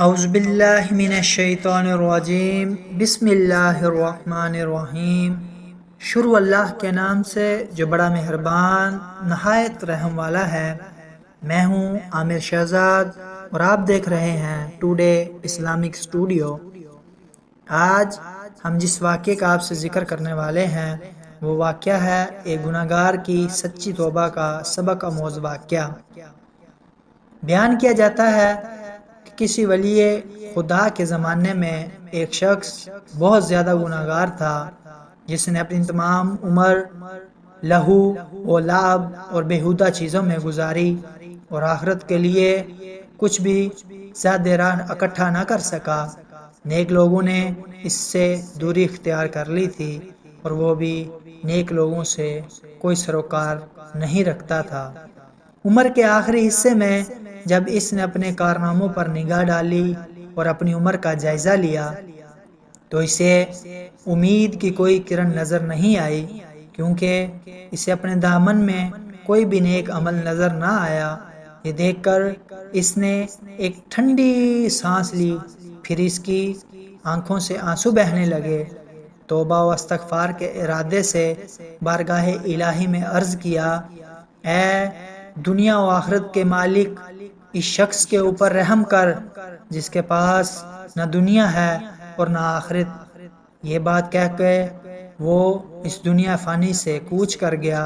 اعوذ باللہ من الشیطان الرجیم، بسم اللہ الرحمن الرحیم۔ شروع اللہ کے نام سے جو بڑا مہربان نہایت رحم والا ہے۔ میں ہوں عامر شہزاد اور آپ دیکھ رہے ہیں ٹوڈے اسلامک اسٹوڈیو۔ آج ہم جس واقعے کا آپ سے ذکر کرنے والے ہیں وہ واقعہ ہے ایک گناہ گار کی سچی توبہ کا سبق آموز واقعہ۔ بیان کیا جاتا ہے کہ کسی ولی خدا کے زمانے میں ایک شخص بہت زیادہ گناہ گار تھا، جس نے اپنی تمام عمر لہو و لعب اور بیہودہ چیزوں میں گزاری اور آخرت کے لیے کچھ بھی زیادہ راہ اکٹھا نہ کر سکا۔ نیک لوگوں نے اس سے دوری اختیار کر لی تھی اور وہ بھی نیک لوگوں سے کوئی سروکار نہیں رکھتا تھا۔ عمر کے آخری حصے میں جب اس نے اپنے کارناموں پر نگاہ ڈالی اور اپنی عمر کا جائزہ لیا تو اسے امید کی کوئی کرن نظر نہیں آئی، کیونکہ اسے اپنے دامن میں کوئی بھی نیک عمل نظر نہ آیا۔ یہ دیکھ کر اس نے ایک ٹھنڈی سانس لی، پھر اس کی آنکھوں سے آنسو بہنے لگے۔ توبہ و استغفار کے ارادے سے بارگاہ الہی میں عرض کیا، اے دنیا و آخرت کے مالک، اس شخص کے اوپر رحم کر جس کے پاس نہ دنیا ہے اور نہ آخرت۔ یہ بات کہہ کے وہ اس دنیا فانی سے کوچ کر گیا۔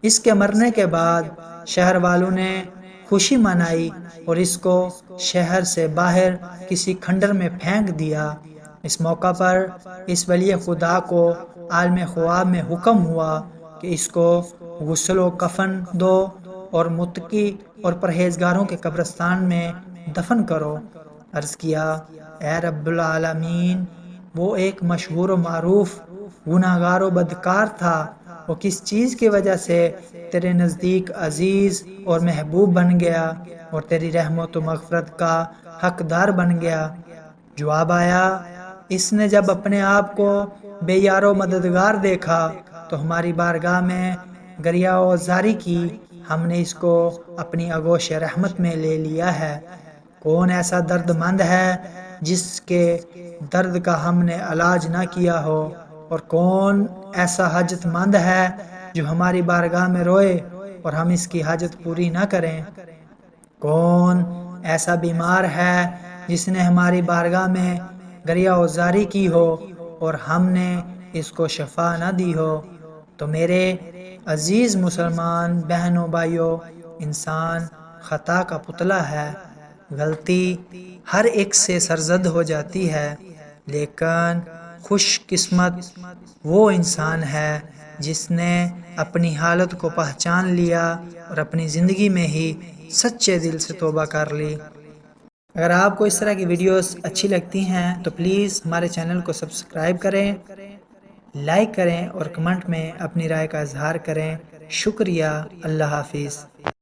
اس کے مرنے کے بعد شہر والوں نے خوشی منائی اور اس کو شہر سے باہر کسی کھنڈر میں پھینک دیا۔ اس موقع پر اس ولی خدا کو عالم خواب میں حکم ہوا کہ اس کو غسل و کفن دو اور متقی اور پرہیزگاروں کے قبرستان میں دفن کرو۔ عرض کیا، اے رب العالمین، وہ ایک مشہور و معروف گناہ گار و بدکار تھا، وہ کس چیز کی وجہ سے تیرے نزدیک عزیز اور محبوب بن گیا اور تیری رحمت و مغفرت کا حقدار بن گیا؟ جواب آیا، اس نے جب اپنے آپ کو بے یار و مددگار دیکھا تو ہماری بارگاہ میں گریہ و زاری کی، ہم نے اس کو اپنی آغوش رحمت میں لے لیا ہے۔ کون ایسا درد مند ہے جس کے درد کا ہم نے علاج نہ کیا ہو، اور کون ایسا حاجت مند ہے جو ہماری بارگاہ میں روئے اور ہم اس کی حاجت پوری نہ کریں؟ کون ایسا بیمار ہے جس نے ہماری بارگاہ میں گریہ و زاری کی ہو اور ہم نے اس کو شفا نہ دی ہو؟ تو میرے عزیز مسلمان بہنوں بھائیوں، انسان خطا کا پتلا ہے، غلطی ہر ایک سے سرزد ہو جاتی ہے، لیکن خوش قسمت وہ انسان ہے جس نے اپنی حالت کو پہچان لیا اور اپنی زندگی میں ہی سچے دل سے توبہ کر لی۔ اگر آپ کو اس طرح کی ویڈیوز اچھی لگتی ہیں تو پلیز ہمارے چینل کو سبسکرائب کریں، لائک کریں اور کمنٹ میں اپنی رائے کا اظہار کریں۔ شکریہ، اللہ حافظ۔